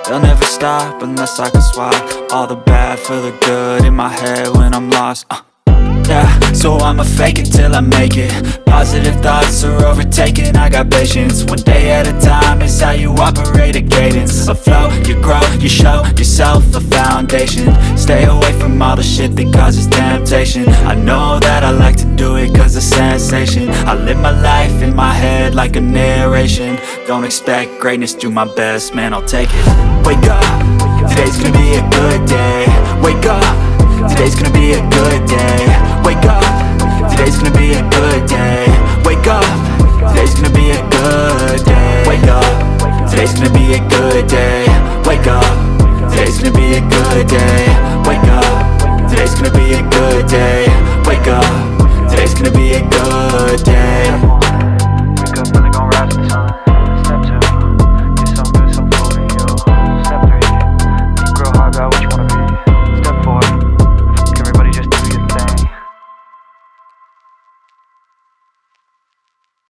They'll never stop unless I can swap all the bad for the good in my head when I'm lost. Yeah, so I'ma fake it till I make it. Positive thoughts are overtaken, I got patience. One day at a time is how you operate a cadence. A flow, you grow, you show yourself a foundation. Stay away from all the shit that causes temptation. I know that I like to do it cause it's sensation. I live my life in my head like a narration. Don't expect greatness, do my best, man, I'll take it. Wake up, today's gonna be a good day. Wake up, today's gonna be a good day. Wake up, today's gonna be a good day. Wake up, today's gonna be a good day. Wake up, today's gonna be a good day. Wake up, today's gonna be a good day.